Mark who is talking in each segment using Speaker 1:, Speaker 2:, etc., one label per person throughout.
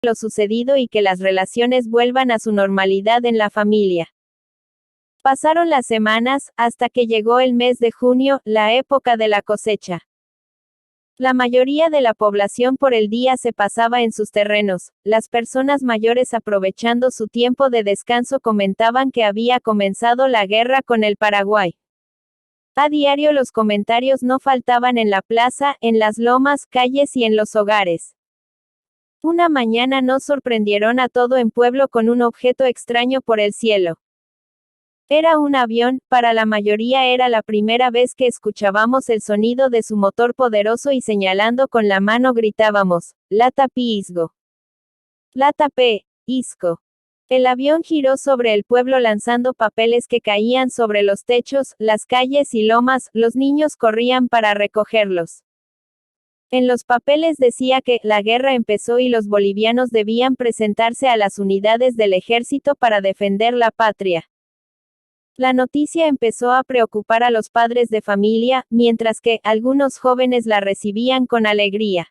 Speaker 1: lo sucedido y que las relaciones vuelvan a su normalidad en la familia. Pasaron las semanas, hasta que llegó el mes de junio, la época de la cosecha. La mayoría de la población por el día se pasaba en sus terrenos. Las personas mayores, aprovechando su tiempo de descanso, comentaban que había comenzado la guerra con el Paraguay. A diario los comentarios no faltaban en la plaza, en las lomas, calles y en los hogares. Una mañana nos sorprendieron a todo el pueblo con un objeto extraño por el cielo. Era un avión. Para la mayoría era la primera vez que escuchábamos el sonido de su motor poderoso y señalando con la mano gritábamos, "Lata pi isgo. Lata pe, isco". El avión giró sobre el pueblo lanzando papeles que caían sobre los techos, las calles y lomas. Los niños corrían para recogerlos. En los papeles decía que la guerra empezó y los bolivianos debían presentarse a las unidades del ejército para defender la patria. La noticia empezó a preocupar a los padres de familia, mientras que algunos jóvenes la recibían con alegría.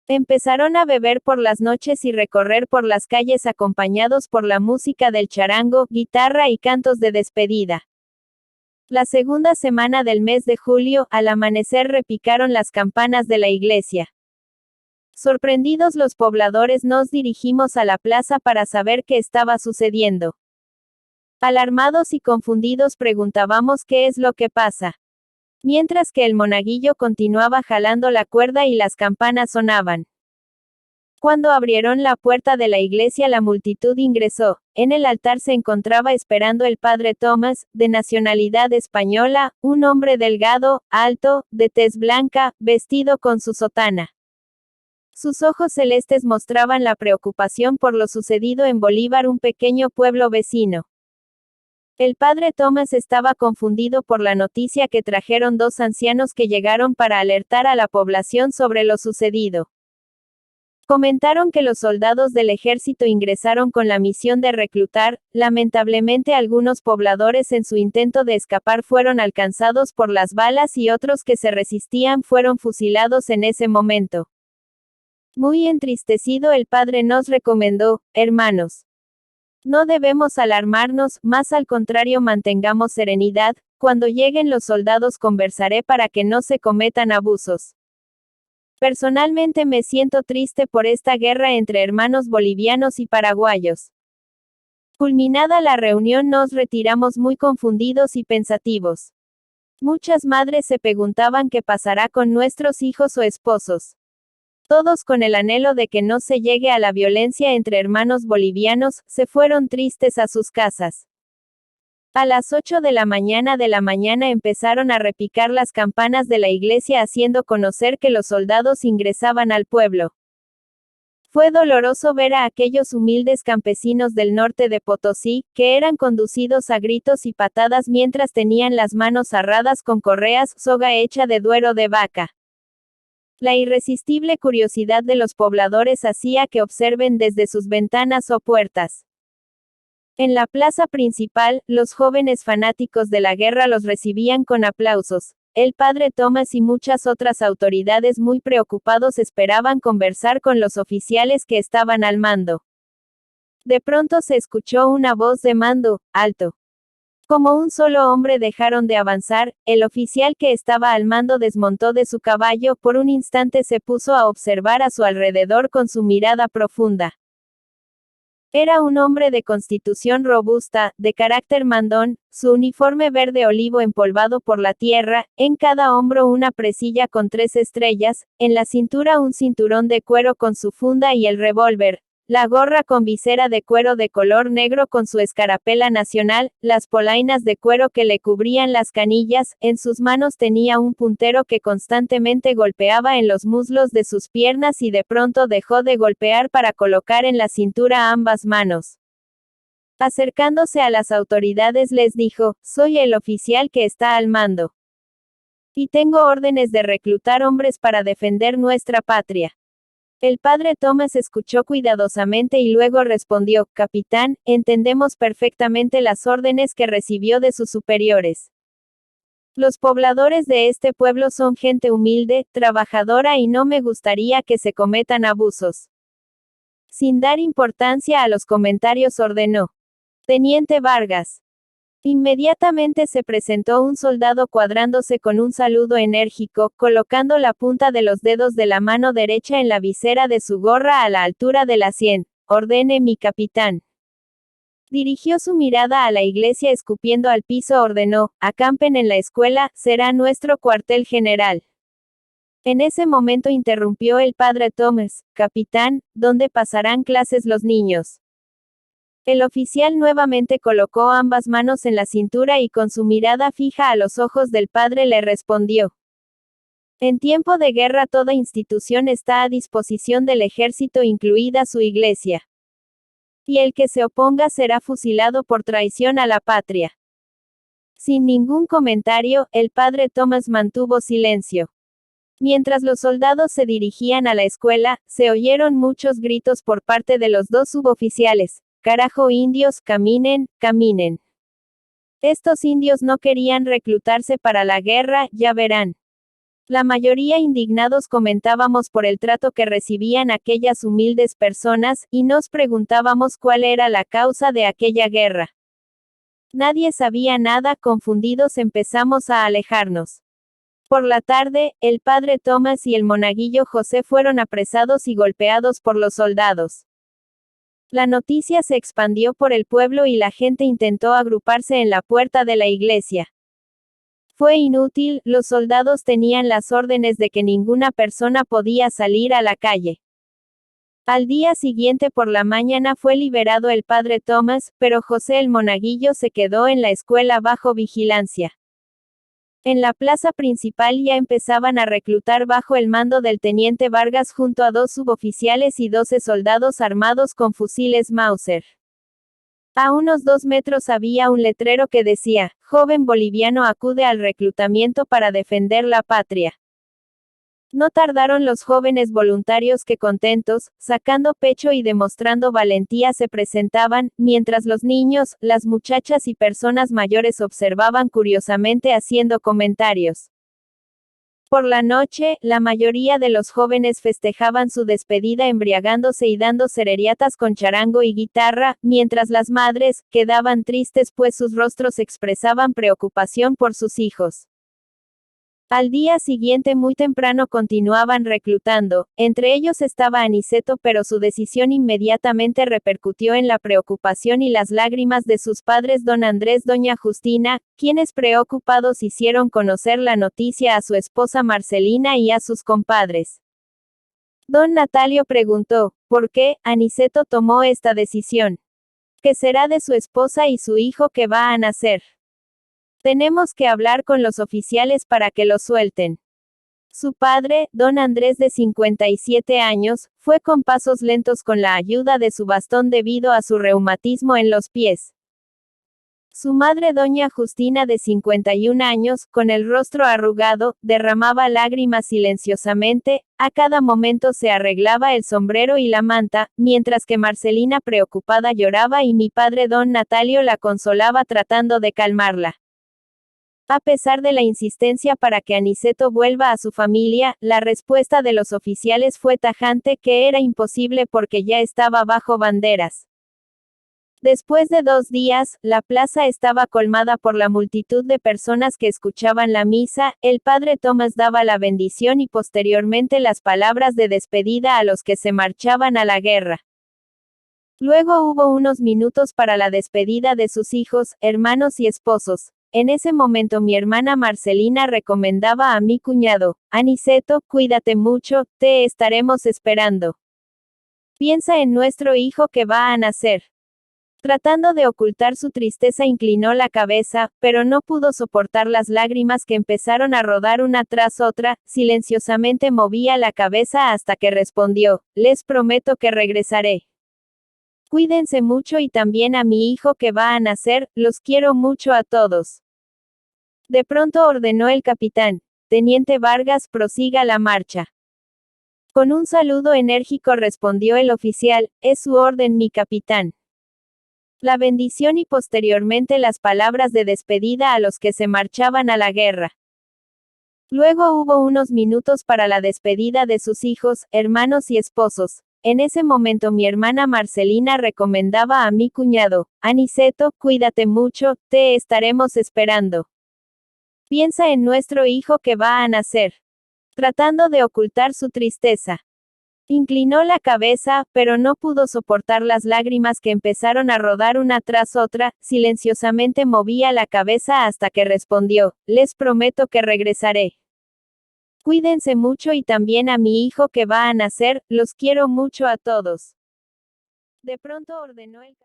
Speaker 1: Empezaron a beber por las noches y recorrer por las calles acompañados por la música del charango, guitarra y cantos de despedida. La segunda semana del mes de julio, al amanecer repicaron las campanas de la iglesia. Sorprendidos los pobladores nos dirigimos a la plaza para saber qué estaba sucediendo. Alarmados y confundidos preguntábamos qué es lo que pasa. Mientras que el monaguillo continuaba jalando la cuerda y las campanas sonaban. Cuando abrieron la puerta de la iglesia la multitud ingresó. En el altar se encontraba esperando el padre Tomás, de nacionalidad española, un hombre delgado, alto, de tez blanca, vestido con su sotana. Sus ojos celestes mostraban la preocupación por lo sucedido en Bolívar, un pequeño pueblo vecino. El padre Tomás estaba confundido por la noticia que trajeron dos ancianos que llegaron para alertar a la población sobre lo sucedido. Comentaron que los soldados del ejército ingresaron con la misión de reclutar. Lamentablemente algunos pobladores en su intento de escapar fueron alcanzados por las balas y otros que se resistían fueron fusilados en ese momento. Muy entristecido el padre nos recomendó, hermanos. No debemos alarmarnos, más al contrario mantengamos serenidad. Cuando lleguen los soldados conversaré para que no se cometan abusos. Personalmente me siento triste por esta guerra entre hermanos bolivianos y paraguayos. Culminada la reunión nos retiramos muy confundidos y pensativos. Muchas madres se preguntaban qué pasará con nuestros hijos o esposos. Todos con el anhelo de que no se llegue a la violencia entre hermanos bolivianos, se fueron tristes a sus casas. A las 8 de la mañana empezaron a repicar las campanas de la iglesia haciendo conocer que los soldados ingresaban al pueblo. Fue doloroso ver a aquellos humildes campesinos del norte de Potosí, que eran conducidos a gritos y patadas mientras tenían las manos amarradas con correas, soga hecha de duero de vaca. La irresistible curiosidad de los pobladores hacía que observen desde sus ventanas o puertas. En la plaza principal, los jóvenes fanáticos de la guerra los recibían con aplausos. El padre Tomás y muchas otras autoridades muy preocupados esperaban conversar con los oficiales que estaban al mando. De pronto se escuchó una voz de mando, alto. Como un solo hombre dejaron de avanzar. El oficial que estaba al mando desmontó de su caballo, por un instante se puso a observar a su alrededor con su mirada profunda. Era un hombre de constitución robusta, de carácter mandón, su uniforme verde olivo empolvado por la tierra, en cada hombro una presilla con 3 estrellas, en la cintura un cinturón de cuero con su funda y el revólver. La gorra con visera de cuero de color negro con su escarapela nacional, las polainas de cuero que le cubrían las canillas. En sus manos tenía un puntero que constantemente golpeaba en los muslos de sus piernas y de pronto dejó de golpear para colocar en la cintura ambas manos. Acercándose a las autoridades les dijo, soy el oficial que está al mando. Y tengo órdenes de reclutar hombres para defender nuestra patria. El padre Tomás escuchó cuidadosamente y luego respondió, capitán, entendemos perfectamente las órdenes que recibió de sus superiores. Los pobladores de este pueblo son gente humilde, trabajadora y no me gustaría que se cometan abusos. Sin dar importancia a los comentarios ordenó: Teniente Vargas. Inmediatamente se presentó un soldado cuadrándose con un saludo enérgico, colocando la punta de los dedos de la mano derecha en la visera de su gorra a la altura de la sien. Ordene mi capitán. Dirigió su mirada a la iglesia escupiendo al piso, ordenó: acampen en la escuela, será nuestro cuartel general. En ese momento interrumpió el padre Thomas: capitán, ¿dónde pasarán clases los niños? El oficial nuevamente colocó ambas manos en la cintura y con su mirada fija a los ojos del padre le respondió: en tiempo de guerra toda institución está a disposición del ejército, incluida su iglesia. Y el que se oponga será fusilado por traición a la patria. Sin ningún comentario, el padre Thomas mantuvo silencio. Mientras los soldados se dirigían a la escuela, se oyeron muchos gritos por parte de los dos suboficiales: carajo indios, caminen, caminen. Estos indios no querían reclutarse para la guerra, ya verán. La mayoría indignados comentábamos por el trato que recibían aquellas humildes personas, y nos preguntábamos cuál era la causa de aquella guerra. Nadie sabía nada, confundidos empezamos a alejarnos. Por la tarde, el padre Thomas y el monaguillo José fueron apresados y golpeados por los soldados. La noticia se expandió por el pueblo y la gente intentó agruparse en la puerta de la iglesia. Fue inútil, los soldados tenían las órdenes de que ninguna persona podía salir a la calle. Al día siguiente por la mañana fue liberado el padre Thomas, pero José el monaguillo se quedó en la escuela bajo vigilancia. En la plaza principal ya empezaban a reclutar bajo el mando del teniente Vargas junto a 2 suboficiales y 12 soldados armados con fusiles Mauser. A unos 2 metros había un letrero que decía: joven boliviano acude al reclutamiento para defender la patria. No tardaron los jóvenes voluntarios que, contentos, sacando pecho y demostrando valentía, se presentaban, mientras los niños, las muchachas y personas mayores observaban curiosamente haciendo comentarios. Por la noche, la mayoría de los jóvenes festejaban su despedida embriagándose y dando serenatas con charango y guitarra, mientras las madres quedaban tristes pues sus rostros expresaban preocupación por sus hijos. Al día siguiente muy temprano continuaban reclutando, entre ellos estaba Aniceto, pero su decisión inmediatamente repercutió en la preocupación y las lágrimas de sus padres don Andrés y doña Justina, quienes preocupados hicieron conocer la noticia a su esposa Marcelina y a sus compadres. Don Natalio preguntó: ¿por qué Aniceto tomó esta decisión? ¿Qué será de su esposa y su hijo que va a nacer? Tenemos que hablar con los oficiales para que lo suelten. Su padre, don Andrés de 57 años, fue con pasos lentos con la ayuda de su bastón debido a su reumatismo en los pies. Su madre doña Justina de 51 años, con el rostro arrugado, derramaba lágrimas silenciosamente, a cada momento se arreglaba el sombrero y la manta, mientras que Marcelina preocupada lloraba y mi padre don Natalio la consolaba tratando de calmarla. A pesar de la insistencia para que Aniceto vuelva a su familia, la respuesta de los oficiales fue tajante, que era imposible porque ya estaba bajo banderas. Después de 2 días, la plaza estaba colmada por la multitud de personas que escuchaban la misa, el padre Thomas daba la bendición y posteriormente las palabras de despedida a los que se marchaban a la guerra. Luego hubo unos minutos para la despedida de sus hijos, hermanos y esposos. En ese momento mi hermana Marcelina recomendaba a mi cuñado: Aniceto, cuídate mucho, te estaremos esperando. Piensa en nuestro hijo que va a nacer. Tratando de ocultar su tristeza inclinó la cabeza, pero no pudo soportar las lágrimas que empezaron a rodar una tras otra, silenciosamente movía la cabeza hasta que respondió: les prometo que regresaré. Cuídense mucho y también a mi hijo que va a nacer, los quiero mucho a todos. De pronto ordenó el capitán: Teniente Vargas, prosiga la marcha. Con un saludo enérgico respondió el oficial: es su orden, mi capitán. La bendición y posteriormente las palabras de despedida a los que se marchaban a la guerra. Luego hubo unos minutos para la despedida de sus hijos, hermanos y esposos. En ese momento mi hermana Marcelina recomendaba a mi cuñado, Aniceto, cuídate mucho, te estaremos esperando. Piensa en nuestro hijo que va a nacer. Tratando de ocultar su tristeza. Inclinó la cabeza, pero no pudo soportar las lágrimas que empezaron a rodar una tras otra, silenciosamente movía la cabeza hasta que respondió, les prometo que regresaré. Cuídense mucho y también a mi hijo que va a nacer, los quiero mucho a todos. De pronto ordenó el